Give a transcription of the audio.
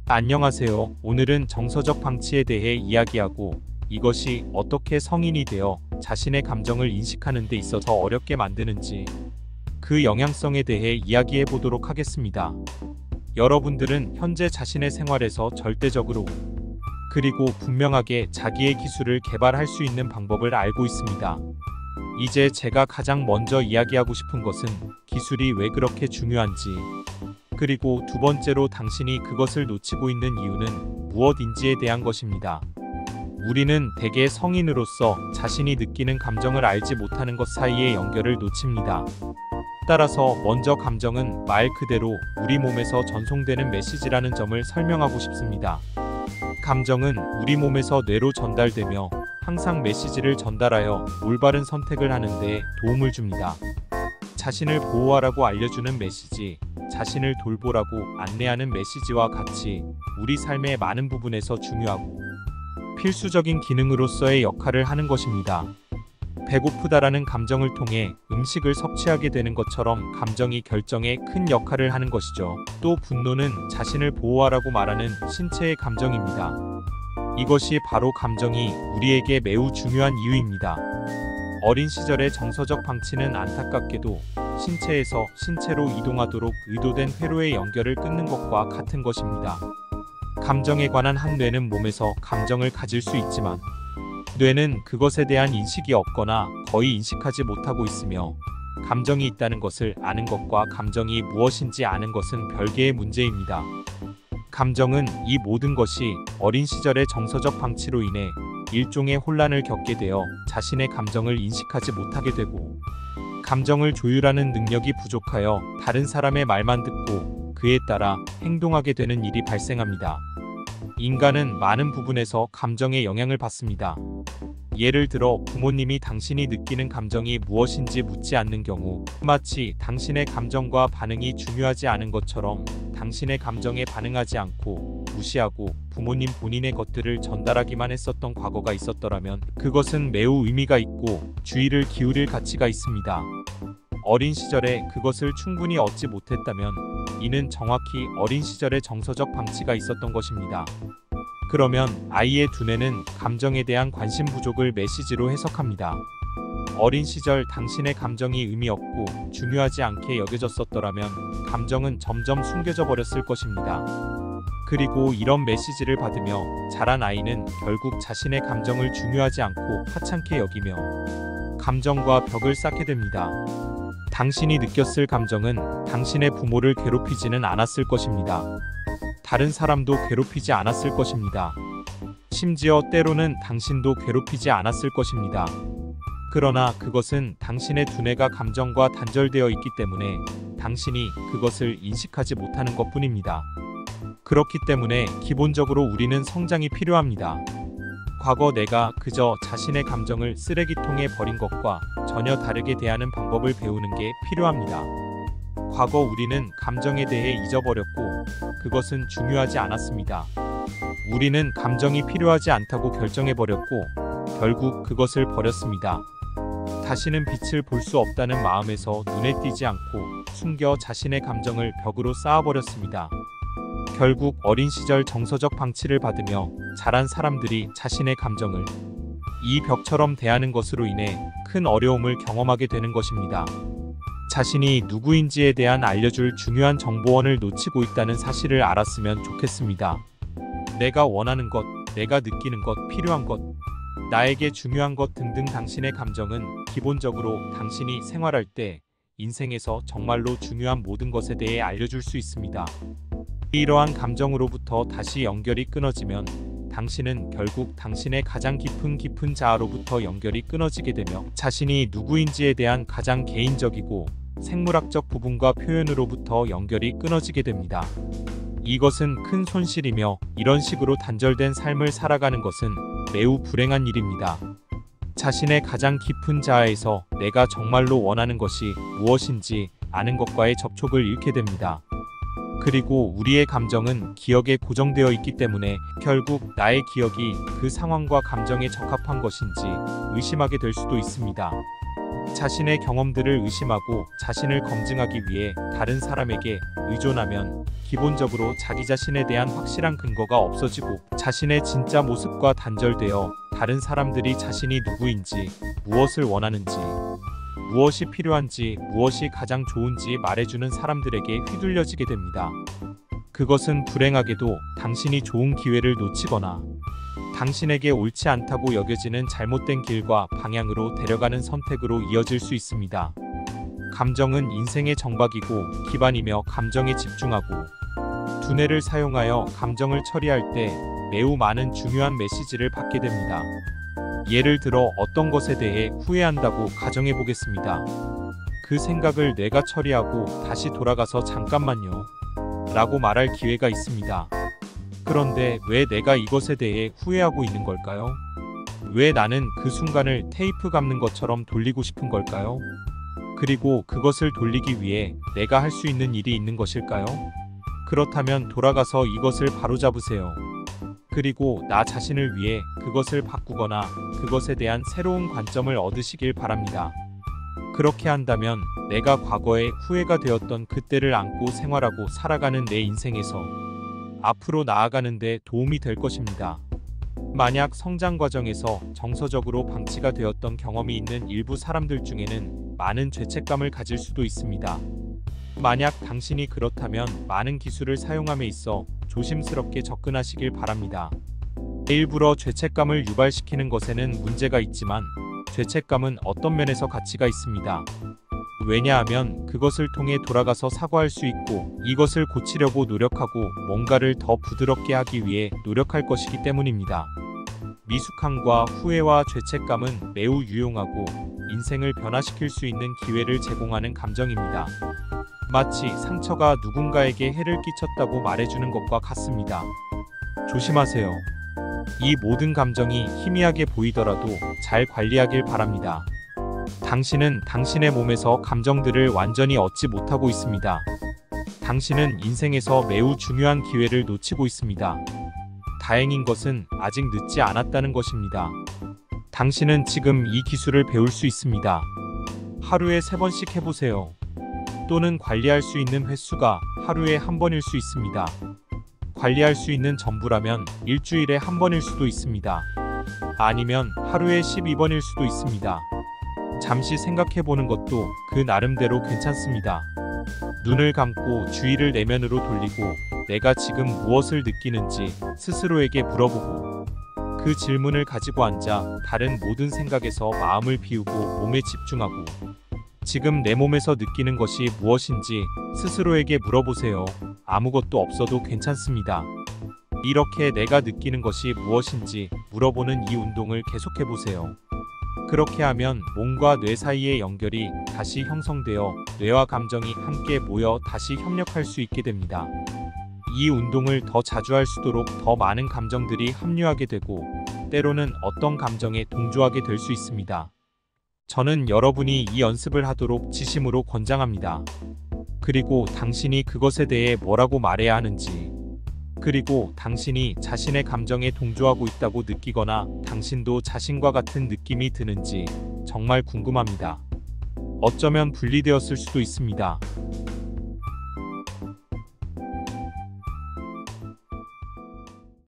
안녕하세요. 오늘은 정서적 방치에 대해 이야기하고 이것이 어떻게 성인이 되어 자신의 감정을 인식하는 데 있어서 어렵게 만드는지 그 영향성에 대해 이야기해 보도록 하겠습니다. 여러분들은 현재 자신의 생활에서 절대적으로 그리고 분명하게 자기의 기술을 개발할 수 있는 방법을 알고 있습니다. 이제 제가 가장 먼저 이야기하고 싶은 것은 기술이 왜 그렇게 중요한지, 그리고 두 번째로 당신이 그것을 놓치고 있는 이유는 무엇인지에 대한 것입니다. 우리는 대개 성인으로서 자신이 느끼는 감정을 알지 못하는 것 사이의 연결을 놓칩니다. 따라서 먼저 감정은 말 그대로 우리 몸에서 전송되는 메시지라는 점을 설명하고 싶습니다. 감정은 우리 몸에서 뇌로 전달되며 항상 메시지를 전달하여 올바른 선택을 하는 데 도움을 줍니다. 자신을 보호하라고 알려주는 메시지, 자신을 돌보라고 안내하는 메시지와 같이 우리 삶의 많은 부분에서 중요하고 필수적인 기능으로서의 역할을 하는 것입니다. 배고프다라는 감정을 통해 음식을 섭취하게 되는 것처럼 감정이 결정에 큰 역할을 하는 것이죠. 또 분노는 자신을 보호하라고 말하는 신체의 감정입니다. 이것이 바로 감정이 우리에게 매우 중요한 이유입니다. 어린 시절의 정서적 방치는 안타깝게도 신체에서 신체로 이동하도록 의도된 회로의 연결을 끊는 것과 같은 것입니다. 감정에 관한 한 뇌는 몸에서 감정을 가질 수 있지만 뇌는 그것에 대한 인식이 없거나 거의 인식하지 못하고 있으며, 감정이 있다는 것을 아는 것과 감정이 무엇인지 아는 것은 별개의 문제입니다. 감정은 이 모든 것이 어린 시절의 정서적 방치로 인해 일종의 혼란을 겪게 되어 자신의 감정을 인식하지 못하게 되고, 감정을 조율하는 능력이 부족하여 다른 사람의 말만 듣고 그에 따라 행동하게 되는 일이 발생합니다. 인간은 많은 부분에서 감정에 영향을 받습니다. 예를 들어 부모님이 당신이 느끼는 감정이 무엇인지 묻지 않는 경우, 마치 당신의 감정과 반응이 중요하지 않은 것처럼 당신의 감정에 반응하지 않고 무시하고 부모님 본인의 것들을 전달하기만 했었던 과거가 있었더라면 그것은 매우 의미가 있고 주의를 기울일 가치가 있습니다. 어린 시절에 그것을 충분히 얻지 못했다면 이는 정확히 어린 시절의 정서적 방치가 있었던 것입니다. 그러면 아이의 두뇌는 감정에 대한 관심 부족을 메시지로 해석합니다. 어린 시절 당신의 감정이 의미 없고 중요하지 않게 여겨졌었더라면 감정은 점점 숨겨져 버렸을 것입니다. 그리고 이런 메시지를 받으며 자란 아이는 결국 자신의 감정을 중요하지 않고 하찮게 여기며 감정과 벽을 쌓게 됩니다. 당신이 느꼈을 감정은 당신의 부모를 괴롭히지는 않았을 것입니다. 다른 사람도 괴롭히지 않았을 것입니다. 심지어 때로는 당신도 괴롭히지 않았을 것입니다. 그러나 그것은 당신의 두뇌가 감정과 단절되어 있기 때문에 당신이 그것을 인식하지 못하는 것뿐입니다. 그렇기 때문에 기본적으로 우리는 성장이 필요합니다. 과거 내가 그저 자신의 감정을 쓰레기통에 버린 것과 전혀 다르게 대하는 방법을 배우는 게 필요합니다. 과거 우리는 감정에 대해 잊어버렸고 그것은 중요하지 않았습니다. 우리는 감정이 필요하지 않다고 결정해버렸고 결국 그것을 버렸습니다. 다시는 빛을 볼 수 없다는 마음에서 눈에 띄지 않고 숨겨 자신의 감정을 벽으로 쌓아버렸습니다. 결국 어린 시절 정서적 방치를 받으며 자란 사람들이 자신의 감정을 이 벽처럼 대하는 것으로 인해 큰 어려움을 경험하게 되는 것입니다. 자신이 누구인지에 대한 알려줄 중요한 정보원을 놓치고 있다는 사실을 알았으면 좋겠습니다. 내가 원하는 것, 내가 느끼는 것, 필요한 것, 나에게 중요한 것 등등 당신의 감정은 기본적으로 당신이 생활할 때 인생에서 정말로 중요한 모든 것에 대해 알려줄 수 있습니다. 이러한 감정으로부터 다시 연결이 끊어지면 당신은 결국 당신의 가장 깊은 자아로부터 연결이 끊어지게 되며 자신이 누구인지에 대한 가장 개인적이고 생물학적 부분과 표현으로부터 연결이 끊어지게 됩니다. 이것은 큰 손실이며 이런 식으로 단절된 삶을 살아가는 것은 매우 불행한 일입니다. 자신의 가장 깊은 자아에서 내가 정말로 원하는 것이 무엇인지 아는 것과의 접촉을 잃게 됩니다. 그리고 우리의 감정은 기억에 고정되어 있기 때문에 결국 나의 기억이 그 상황과 감정에 적합한 것인지 의심하게 될 수도 있습니다. 자신의 경험들을 의심하고 자신을 검증하기 위해 다른 사람에게 의존하면 기본적으로 자기 자신에 대한 확실한 근거가 없어지고 자신의 진짜 모습과 단절되어 다른 사람들이 자신이 누구인지, 무엇을 원하는지, 무엇이 필요한지, 무엇이 가장 좋은지 말해주는 사람들에게 휘둘려지게 됩니다. 그것은 불행하게도 당신이 좋은 기회를 놓치거나 당신에게 옳지 않다고 여겨지는 잘못된 길과 방향으로 데려가는 선택으로 이어질 수 있습니다. 감정은 인생의 정박이고 기반이며 감정에 집중하고 두뇌를 사용하여 감정을 처리할 때 매우 많은 중요한 메시지를 받게 됩니다. 예를 들어 어떤 것에 대해 후회한다고 가정해 보겠습니다. 그 생각을 뇌가 처리하고 다시 돌아가서 잠깐만요 라고 말할 기회가 있습니다. 그런데 왜 내가 이것에 대해 후회하고 있는 걸까요? 왜 나는 그 순간을 테이프 감는 것처럼 돌리고 싶은 걸까요? 그리고 그것을 돌리기 위해 내가 할 수 있는 일이 있는 것일까요? 그렇다면 돌아가서 이것을 바로잡으세요. 그리고 나 자신을 위해 그것을 바꾸거나 그것에 대한 새로운 관점을 얻으시길 바랍니다. 그렇게 한다면 내가 과거에 후회가 되었던 그때를 안고 생활하고 살아가는 내 인생에서 앞으로 나아가는 데 도움이 될 것입니다. 만약 성장 과정에서 정서적으로 방치가 되었던 경험이 있는 일부 사람들 중에는 많은 죄책감을 가질 수도 있습니다. 만약 당신이 그렇다면 많은 기술을 사용함에 있어 조심스럽게 접근하시길 바랍니다. 일부러 죄책감을 유발시키는 것에는 문제가 있지만 죄책감은 어떤 면에서 가치가 있습니다. 왜냐하면 그것을 통해 돌아가서 사과할 수 있고 이것을 고치려고 노력하고 뭔가를 더 부드럽게 하기 위해 노력할 것이기 때문입니다. 미숙함과 후회와 죄책감은 매우 유용하고 인생을 변화시킬 수 있는 기회를 제공하는 감정입니다. 마치 상처가 누군가에게 해를 끼쳤다고 말해주는 것과 같습니다. 조심하세요. 이 모든 감정이 희미하게 보이더라도 잘 관리하길 바랍니다. 당신은 당신의 몸에서 감정들을 완전히 얻지 못하고 있습니다. 당신은 인생에서 매우 중요한 기회를 놓치고 있습니다. 다행인 것은 아직 늦지 않았다는 것입니다. 당신은 지금 이 기술을 배울 수 있습니다. 하루에 3번씩 해보세요. 또는 관리할 수 있는 횟수가 하루에 1번일 수 있습니다. 관리할 수 있는 전부라면 일주일에 1번일 수도 있습니다. 아니면 하루에 12번일 수도 있습니다. 잠시 생각해보는 것도 그 나름대로 괜찮습니다. 눈을 감고 주의를 내면으로 돌리고 내가 지금 무엇을 느끼는지 스스로에게 물어보고 그 질문을 가지고 앉아 다른 모든 생각에서 마음을 비우고 몸에 집중하고 지금 내 몸에서 느끼는 것이 무엇인지 스스로에게 물어보세요. 아무것도 없어도 괜찮습니다. 이렇게 내가 느끼는 것이 무엇인지 물어보는 이 운동을 계속해보세요. 그렇게 하면 몸과 뇌 사이의 연결이 다시 형성되어 뇌와 감정이 함께 모여 다시 협력할 수 있게 됩니다. 이 운동을 더 자주 할 수 있도록 더 많은 감정들이 합류하게 되고 때로는 어떤 감정에 동조하게 될 수 있습니다. 저는 여러분이 이 연습을 하도록 진심으로 권장합니다. 그리고 당신이 그것에 대해 뭐라고 말해야 하는지, 그리고 당신이 자신의 감정에 동조하고 있다고 느끼거나 당신도 자신과 같은 느낌이 드는지 정말 궁금합니다. 어쩌면 분리되었을 수도 있습니다.